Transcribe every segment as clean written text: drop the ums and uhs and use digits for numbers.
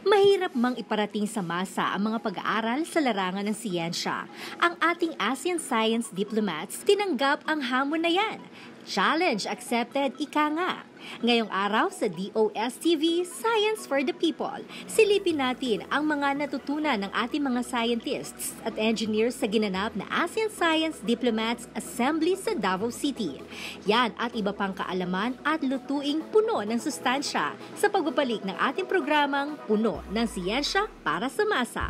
Mahirap mang iparating sa masa ang mga pag-aaral sa larangan ng siyensya. Ang ating ASEAN Science Diplomats tinanggap ang hamon na yan. Challenge accepted, ika nga. Ngayong araw sa DOSTv, Science for the People, silipin natin ang mga natutunan ng ating mga scientists at engineers sa ginanap na ASEAN Science Diplomats Assembly sa Davao City. Yan at iba pang kaalaman at lutuing puno ng sustansya sa pagbabalik ng ating programang Puno ng Siyensya para sa Masa.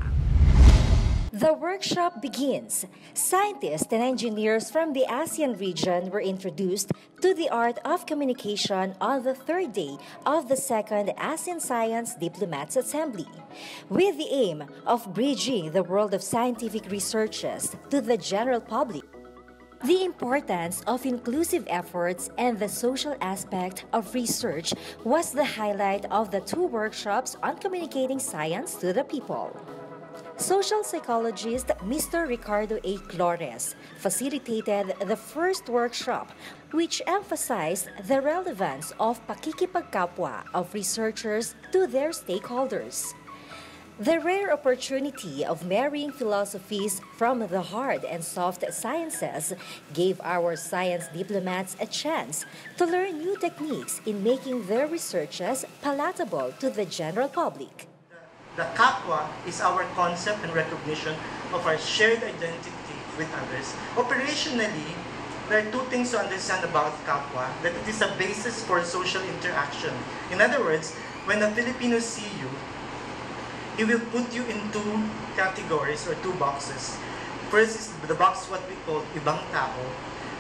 The workshop begins. Scientists and engineers from the ASEAN region were introduced to the art of communication on the third day of the second ASEAN Science Diplomats Assembly, with the aim of bridging the world of scientific researches to the general public. The importance of inclusive efforts and the social aspect of research was the highlight of the two workshops on communicating science to the people. Social psychologist Mr. Ricardo A. Flores facilitated the first workshop, which emphasized the relevance of pakikipagkapwa of researchers to their stakeholders. The rare opportunity of marrying philosophies from the hard and soft sciences gave our science diplomats a chance to learn new techniques in making their researches palatable to the general public. The kapwa is our concept and recognition of our shared identity with others. Operationally, there are two things to understand about kapwa, that it is a basis for social interaction. In other words, when a Filipino see you, he will put you in two categories or two boxes. First is the box what we call ibang tao,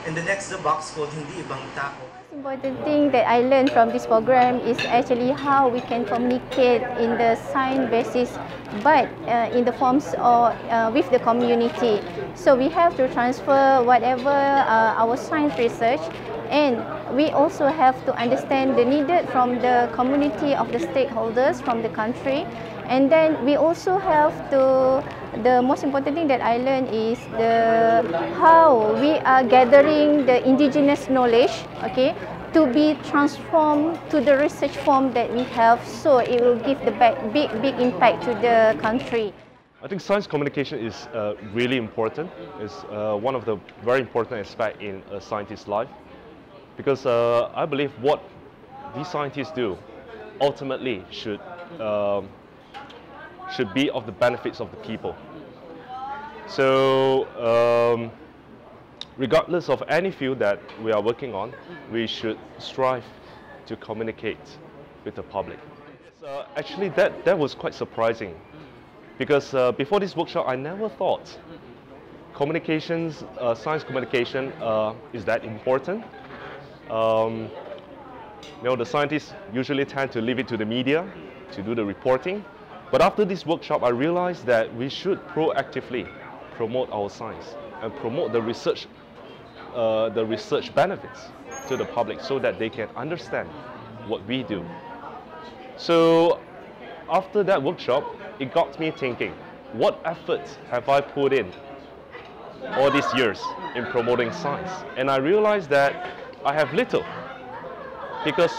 and the next the box called hindi ibang tao. Important thing that I learned from this program is actually how we can communicate in the science basis, but in the forms of with the community. So we have to transfer whatever our science research, and we also have to understand the needed from the community of the stakeholders from the country. And then we also have to, the most important thing that I learned is how we are gathering the indigenous knowledge, okay, to be transformed to the research form that we have, so it will give the big impact to the country. I think science communication is really important. It's one of the very important aspects in a scientist's life, because I believe what these scientists do ultimately should be of the benefits of the people. So regardless of any field that we are working on, we should strive to communicate with the public. Actually, that was quite surprising, because before this workshop, I never thought communications, science communication is that important. The scientists usually tend to leave it to the media to do the reporting. But after this workshop, I realized that we should proactively promote our science and promote the research benefits to the public, so that they can understand what we do. So after that workshop, it got me thinking, what efforts have I put in all these years in promoting science? And I realized that I have little, because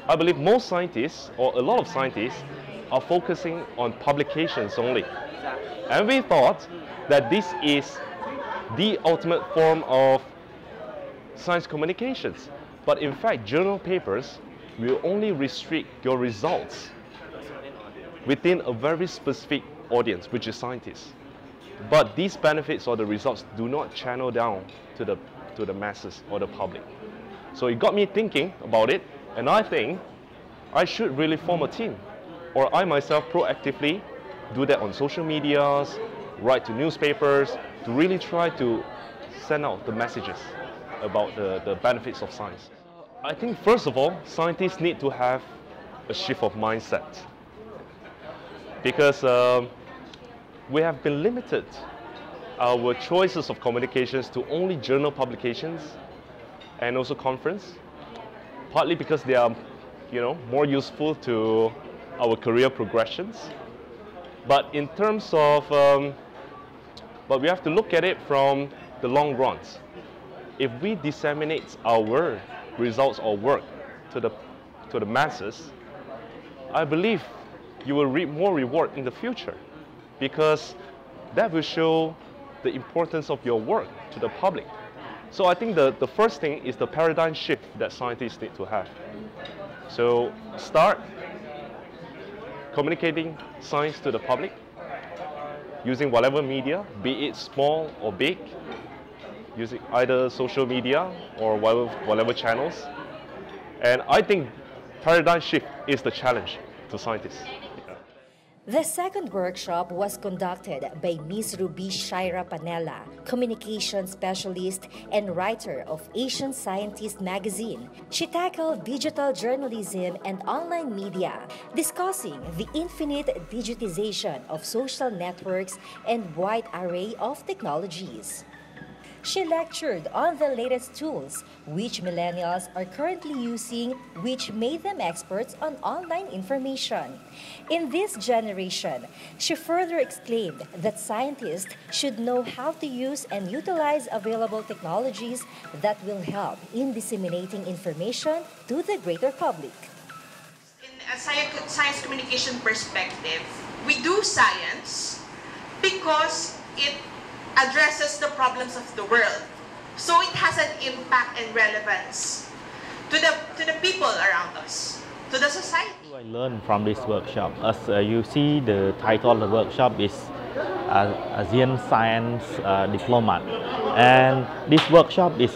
I believe most scientists, or a lot of scientists, are focusing on publications only. And we thought that this is the ultimate form of science communications. But in fact, journal papers will only restrict your results within a very specific audience, which is scientists. But these benefits or the results do not channel down to the masses or the public. So it got me thinking about it, and I think I should really form a team, or I myself proactively do that on social medias, write to newspapers, to really try to send out the messages about the benefits of science. I think first of all, scientists need to have a shift of mindset, because we have been limited our choices of communications to only journal publications and also conference, partly because they are, more useful to our career progressions. But in terms of, but we have to look at it from the long runs. If we disseminate our results or work to the masses, I believe you will reap more reward in the future, because that will show the importance of your work to the public. So I think the first thing is the paradigm shift that scientists need to have. So start communicating science to the public using whatever media, be it small or big, using either social media or whatever channels. And I think paradigm shift is the challenge to scientists. The second workshop was conducted by Ms. Ruby Shaira Panela, communication specialist and writer of Asian Scientist magazine. She tackled digital journalism and online media, discussing the infinite digitization of social networks and wide array of technologies. She lectured on the latest tools which millennials are currently using, which made them experts on online information. In this generation, she further exclaimed that scientists should know how to use and utilize available technologies that will help in disseminating information to the greater public. In a science communication perspective, we do science because it addresses the problems of the world. So it has an impact and relevance to the people around us, to the society. I learned from this workshop. As you see, the title of the workshop is ASEAN Science Diplomat. And this workshop is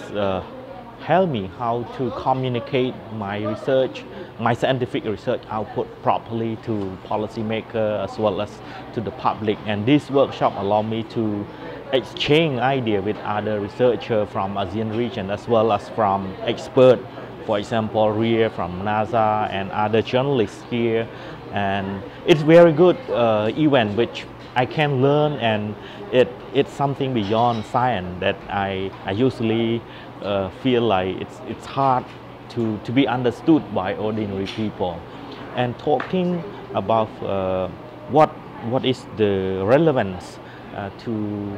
help me how to communicate my research, my scientific research output properly to policymakers as well as to the public. And this workshop allowed me to exchange ideas with other researchers from ASEAN region as well as from experts, for example, Ria from NASA and other journalists here. And it's very good event which I can learn, and it's something beyond science that I usually feel like it's hard to be understood by ordinary people. And talking about what is the relevance to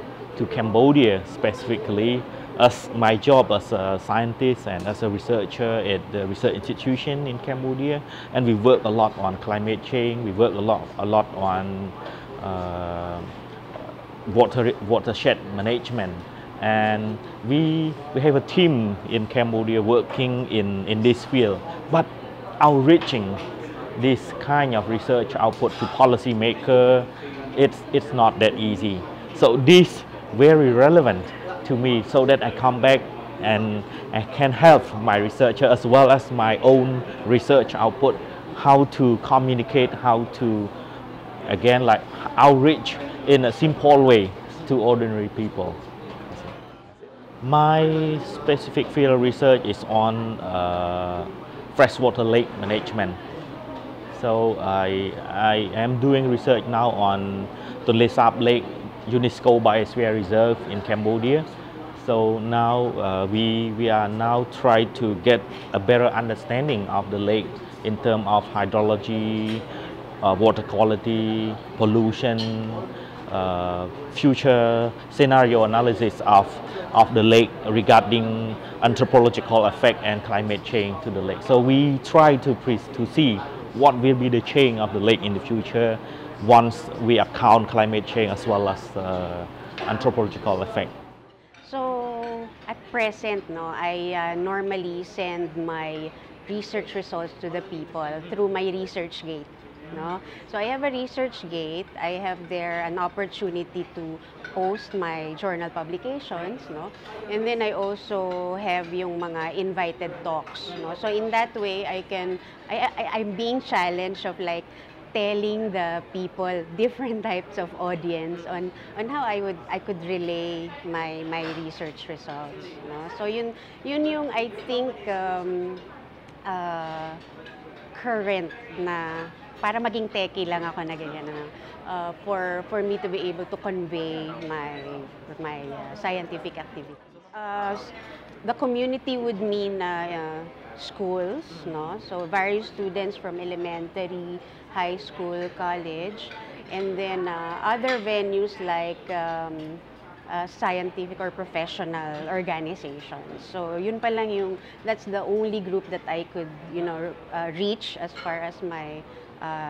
Cambodia specifically, as my job as a scientist and as a researcher at the research institution in Cambodia, and we work a lot on climate change. We work a lot on watershed management, and we have a team in Cambodia working in this field. But outreaching this kind of research output to policymakers, it's not that easy. So this very relevant to me, so that I come back and I can help my researcher as well as my own research output, how to communicate, how to again like outreach in a simple way to ordinary people. My specific field of research is on freshwater lake management. So I am doing research now on Tonle Sap Lake UNESCO Biosphere Reserve in Cambodia. So now we are now trying to get a better understanding of the lake in terms of hydrology, water quality, pollution, future scenario analysis of the lake regarding anthropological effect and climate change to the lake. So we try to see what will be the change of the lake in the future once we account climate change as well as anthropological effect. So at present, I normally send my research results to the people through my research gate. no? So I have a research gate. I have there an opportunity to post my journal publications, no? And then I also have yung mga invited talks, no? So in that way, I'm being challenged of like telling the people different types of audience on how I could relay my research results, no? So yun yung I think current na para maging techie lang ako na ganyan na for me to be able to convey my scientific activity. The community would mean schools, no? So various students from elementary, high school, college, and then other venues like scientific or professional organizations. So yun pa lang that's the only group that I could, reach as far as my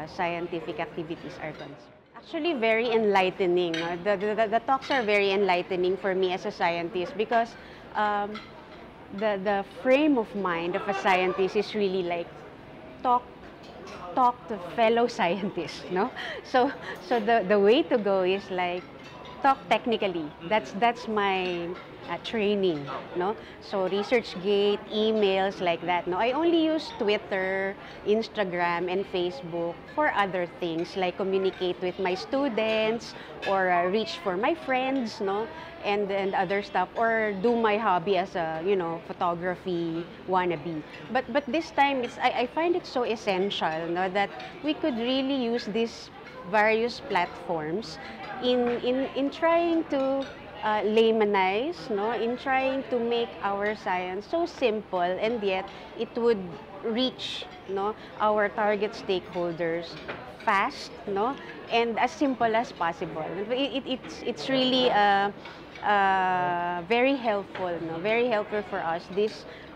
scientific activities are concerned. Actually, very enlightening. No? The talks are very enlightening for me as a scientist because the frame of mind of a scientist is really like talk to fellow scientists, no? So the way to go is like talk technically. That's my training, no? So ResearchGate, emails like that, no? I only use Twitter, Instagram, and Facebook for other things like communicate with my students or reach for my friends, no? And other stuff, or do my hobby as a photography wannabe. But this time I find it so essential, no, that we could really use these various platforms in trying to laymanize, no, in trying to make our science so simple and yet it would reach, no, our target stakeholders fast, no, and as simple as possible. It's really very helpful, no? Very helpful for us.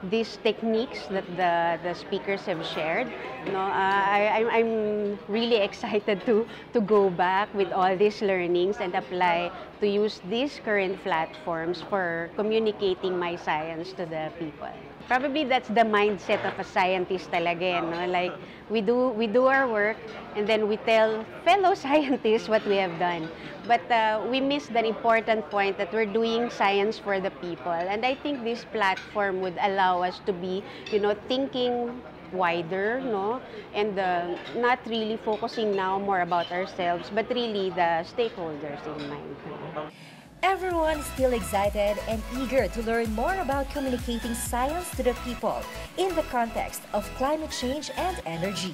These techniques that the speakers have shared, no? I'm really excited to go back with all these learnings and apply to use these current platforms for communicating my science to the people. Probably that's the mindset of a scientist talaga, no? Like we do our work and then we tell fellow scientists what we have done. But we miss the important point that we're doing science for the people. And I think this platform would allow us to be, thinking wider, no? And not really focusing now more about ourselves, but really the stakeholders in mind. Everyone is still excited and eager to learn more about communicating science to the people in the context of climate change and energy.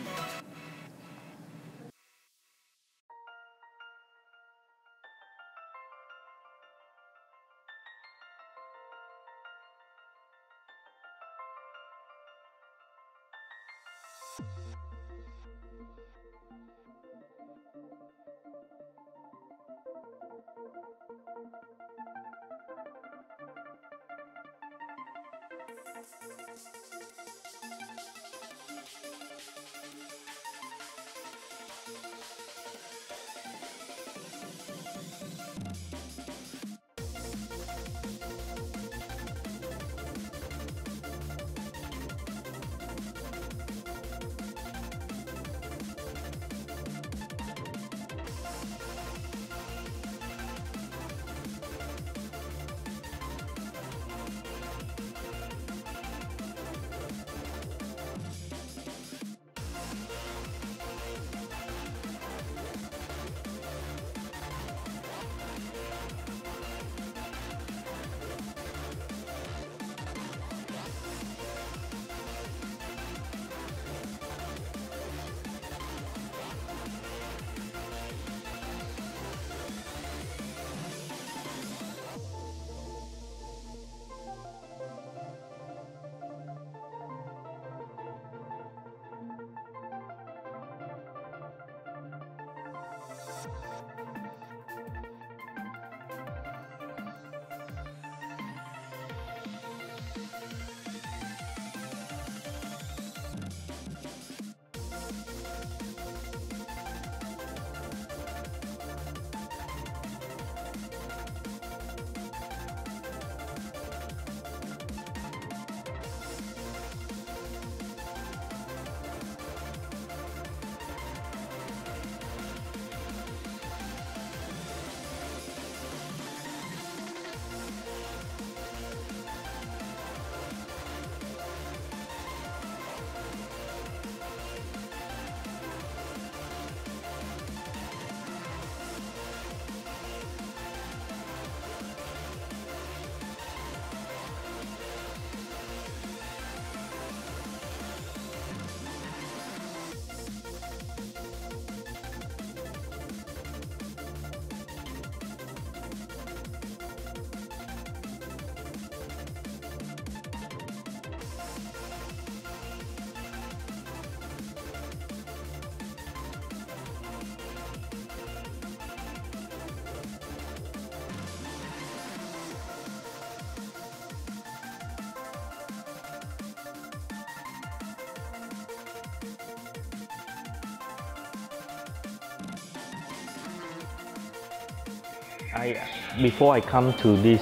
Before I come to this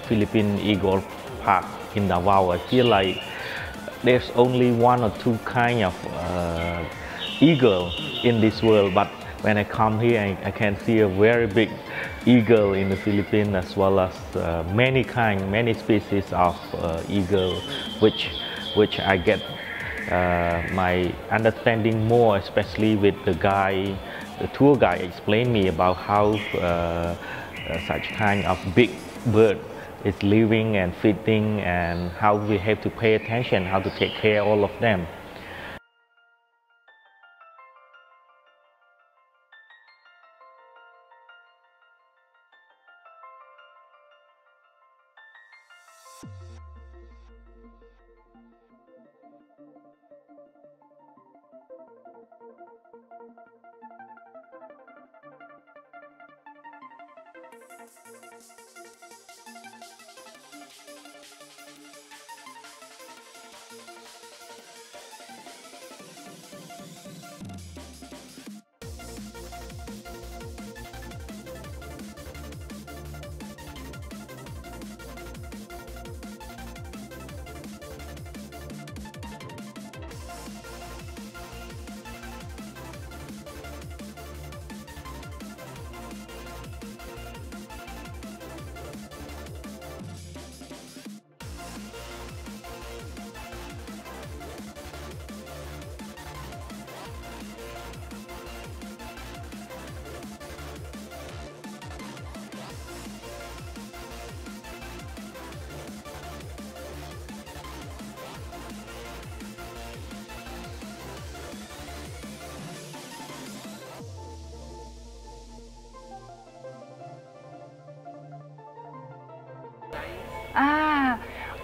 Philippine Eagle Park in Davao, I feel like there's only one or two kind of eagle in this world. But when I come here, I can see a very big eagle in the Philippines, as well as many species of eagle, which I get my understanding more, especially with the tour guide explained me about how such kind of big bird is living and feeding, and how we have to pay attention, how to take care of all of them.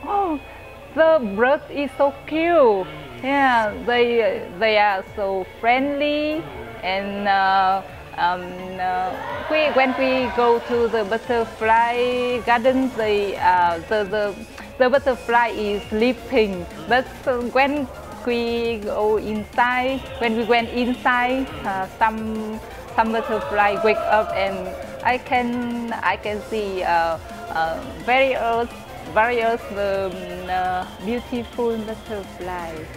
Oh, the bird is so cute. Yeah, they are so friendly, and when we go to the butterfly garden, the butterfly is sleeping. But when we go inside, when we went inside, some butterfly wake up, and I can see various beautiful butterflies.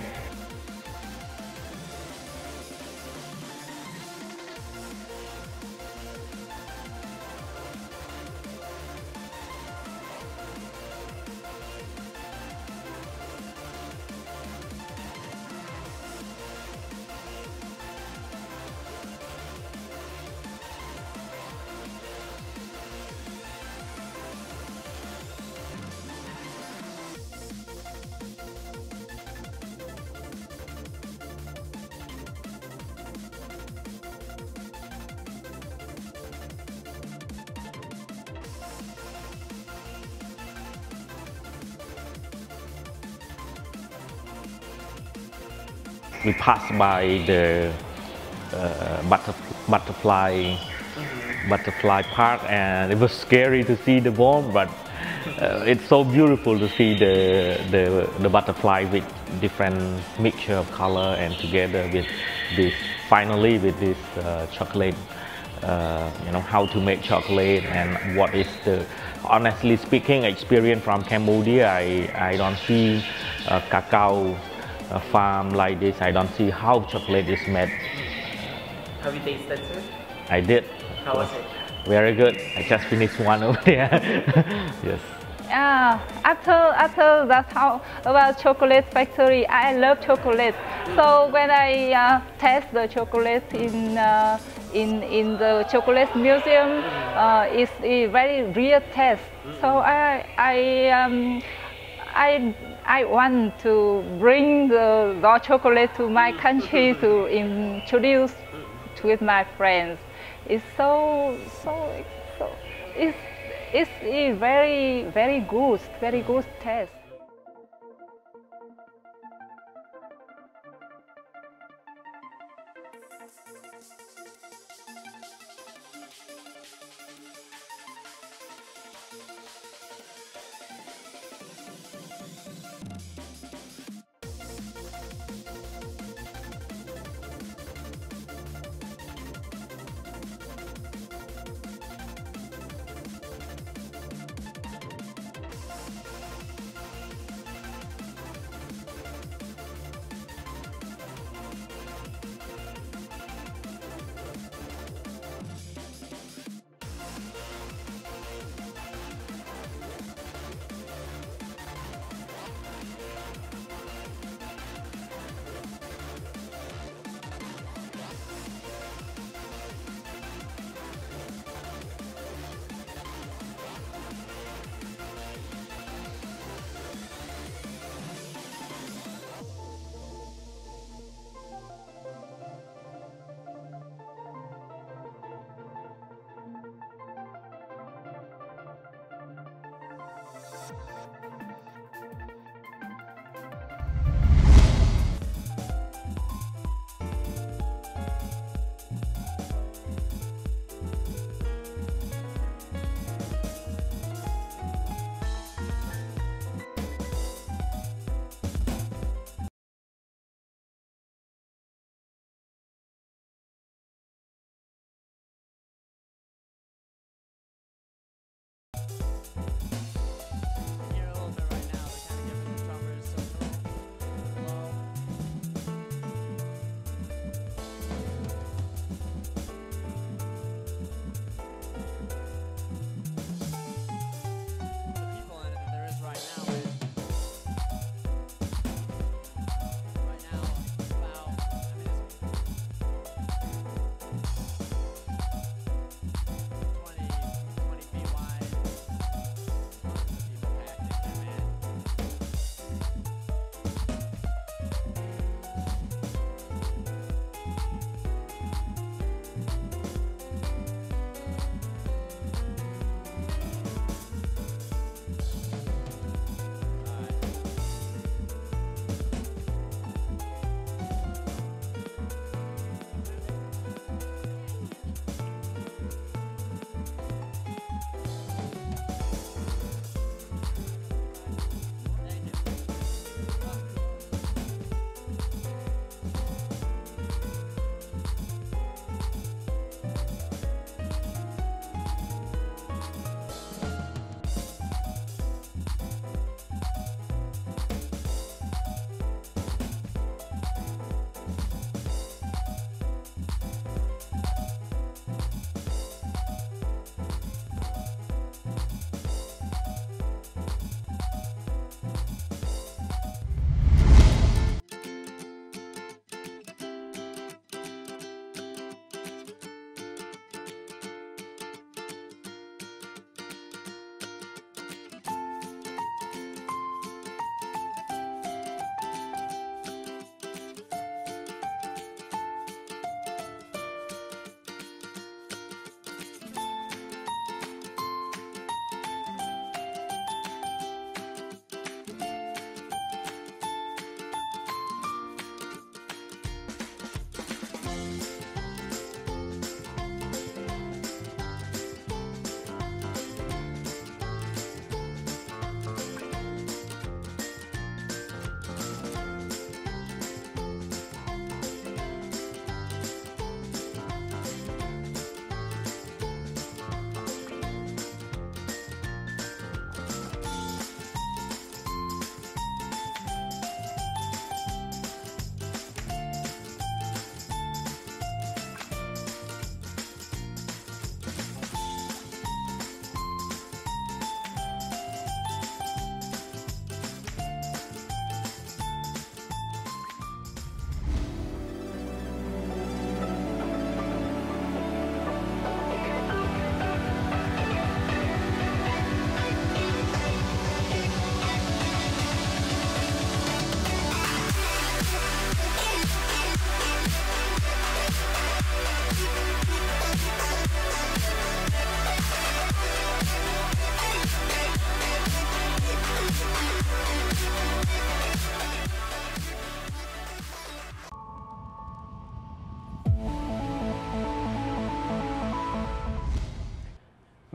We passed by the butterfly park, and it was scary to see the bomb, but it's so beautiful to see the butterfly with different mixture of color, and together with this, finally with this chocolate, you know, how to make chocolate, and what is the, honestly speaking, experience from Cambodia. I don't see cacao farm like this. I don't see how chocolate is made. Have you tasted it? I did. How was it? Very good. I just finished one over there. Yes. After that, how about chocolate factory? I love chocolate. So when I taste the chocolate in the chocolate museum, it's a very real taste. So I want to bring the raw chocolate to my country to introduce with my friends. It's it's a very good taste.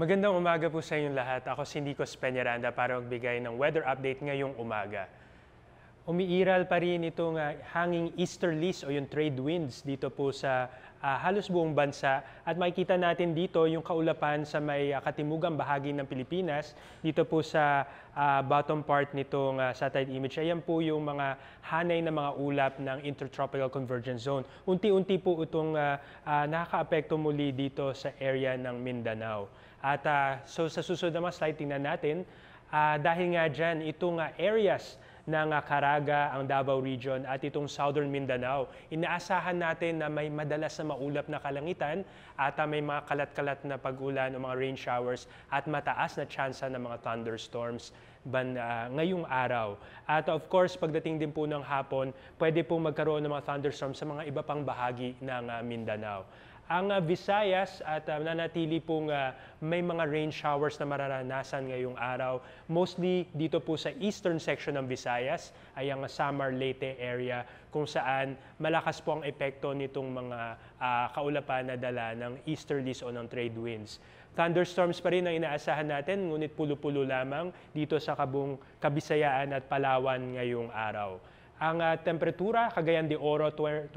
Magandang umaga po sa inyong lahat. Ako si Nikos Peñaranda para magbigay ng weather update ngayong umaga. Umiiral pa rin itong hanging easterlies o yung trade winds dito po sa halos buong bansa at makikita natin dito yung kaulapan sa may katimugang bahagi ng Pilipinas dito po sa bottom part nitong satellite image. Ayan po yung mga hanay na mga ulap ng Intertropical Convergence Zone. Unti-unti po itong nakaka-apekto muli dito sa area ng Mindanao. At so sa susunod na mga slide, tingnan natin, dahil nga dyan, itong areas ng Caraga, ang Davao Region at itong Southern Mindanao, inaasahan natin na may madalas na maulap na kalangitan at may mga kalat-kalat na pag-ulan o mga rain showers at mataas na tsansa ng mga thunderstorms ngayong araw. At of course, pagdating din po ng hapon, pwede po magkaroon ng mga thunderstorms sa mga iba pang bahagi ng Mindanao. Ang Visayas at nanatili pong may mga rain showers na mararanasan ngayong araw. Mostly dito po sa eastern section ng Visayas ay ang Samar Leyte area kung saan malakas po ang epekto nitong mga kaulapan na dala ng easterlies o ng trade winds. Thunderstorms pa rin ang inaasahan natin, ngunit pulo-pulo lamang dito sa Kabisayaan at Palawan ngayong araw. Ang temperatura, Cagayan de Oro, 25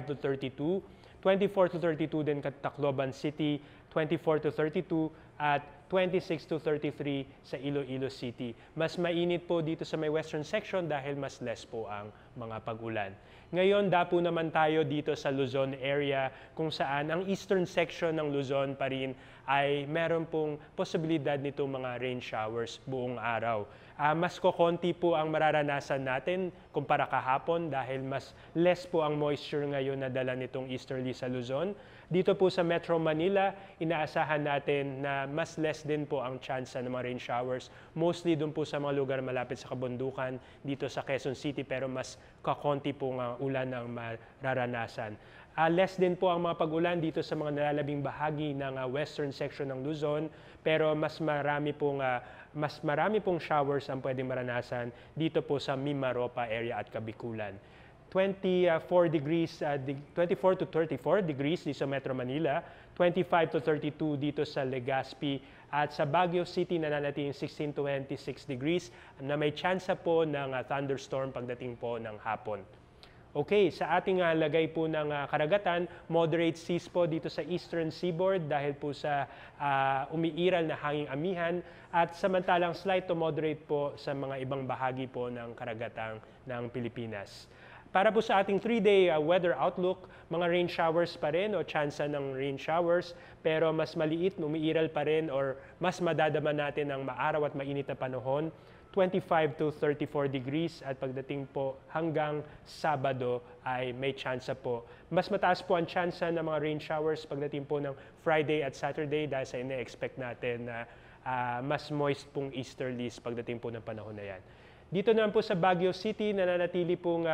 to 32, 24 to 32 din Tacloban City, 24 to 32 at 26 to 33 sa Iloilo City. Mas mainit po dito sa may western section dahil mas less po ang mga pag-ulan. Ngayon, dapo naman tayo dito sa Luzon area kung saan ang eastern section ng Luzon pa rin ay meron pong posibilidad nitong mga rain showers buong araw. Mas kokonti po ang mararanasan natin kumpara kahapon dahil mas less po ang moisture ngayon na dala nitong easterly sa Luzon. Dito po sa Metro Manila, inaasahan natin na mas less din po ang chance ng mga rain showers. Mostly doon po sa mga lugar malapit sa kabundukan, dito sa Quezon City, pero mas kakonti po ang ulan ang mararanasan. Less din po ang mga pag-ulan dito sa mga nalalabing bahagi ng western section ng Luzon, pero mas marami pong showers ang pwedeng maranasan dito po sa Mimaropa area at Kabikulan. 24 to 34 degrees dito sa Metro Manila, 25 to 32 dito sa Legazpi, at sa Baguio City nananatiling 16 to 26 degrees na may tsansa po ng thunderstorm pagdating po ng hapon. Okay, sa ating lagay po ng karagatan, moderate seas po dito sa eastern seaboard dahil po sa umiiral na hanging amihan, at samantalang slight to moderate po sa mga ibang bahagi po ng karagatan ng Pilipinas. Para po sa ating 3-day weather outlook, mga rain showers pa rin o tsansa ng rain showers, pero mas maliit, umiiral pa rin or mas madadama natin ang maaraw at mainit na panahon. 25 to 34 degrees at pagdating po hanggang Sabado ay may tsansa po. Mas mataas po ang tsansa ng mga rain showers pagdating po ng Friday at Saturday dahil sa ina-expect natin na mas moist pong easterlies pagdating po ng panahon na yan. Dito naman po sa Baguio City, nananatili pong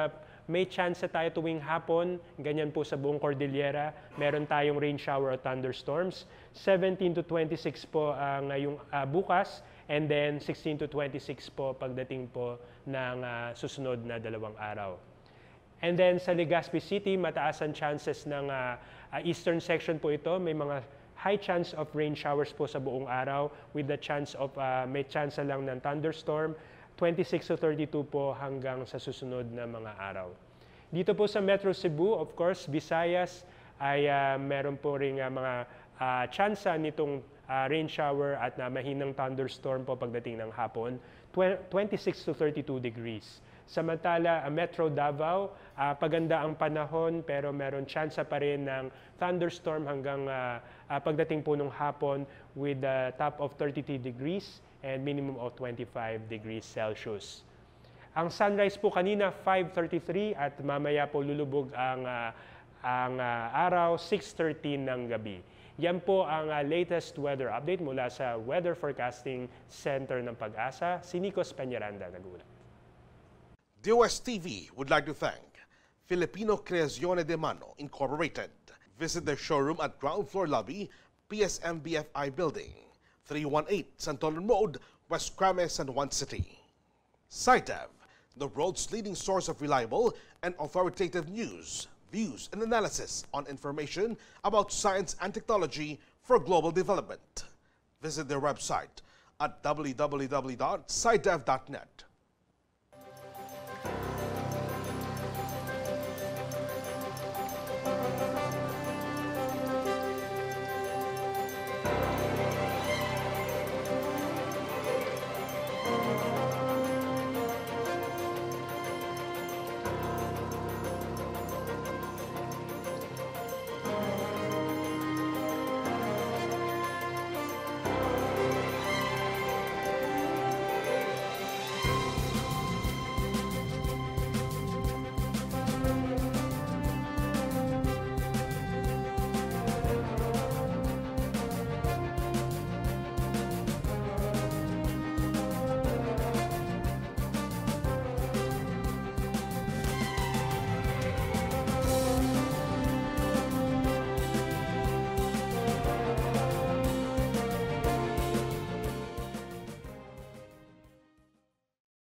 may tsansa tayo tuwing hapon, ganyan po sa buong Cordillera. Meron tayong rain shower o thunderstorms. 17 to 26 po ngayong bukas, and then 16 to 26 po pagdating po ng susunod na 2 araw. And then sa Legazpi City, mataas ang chances ng eastern section po ito. May mga high chance of rain showers po sa buong araw with the chance of may chance lang ng thunderstorm. 26 to 32 po hanggang sa susunod na mga araw. Dito po sa Metro Cebu, of course, Visayas, ay meron po rin mga tsansa nitong rain shower at mahinang thunderstorm po pagdating ng hapon, 26 to 32 degrees. Samantala, Metro Davao, paganda ang panahon pero meron tsansa pa rin ng thunderstorm hanggang pagdating po ng hapon with a top of 33 degrees and minimum of 25 degrees Celsius. Ang sunrise po kanina 5:33 at mamaya po lulubog ang araw 6:13 ng gabi. Yan po ang latest weather update mula sa Weather Forecasting Center ng Pag-asa. Si Nikos Peñaranda nag-ulat. DOSTv would like to thank Filipino Creazione de Mano Incorporated. Visit their showroom at ground floor lobby, PSMBFI Building, 318 Santolan Road, West Crames, San Juan City. SciTev, the world's leading source of reliable and authoritative news, views, and analysis on information about science and technology for global development. Visit their website at www.sidev.net.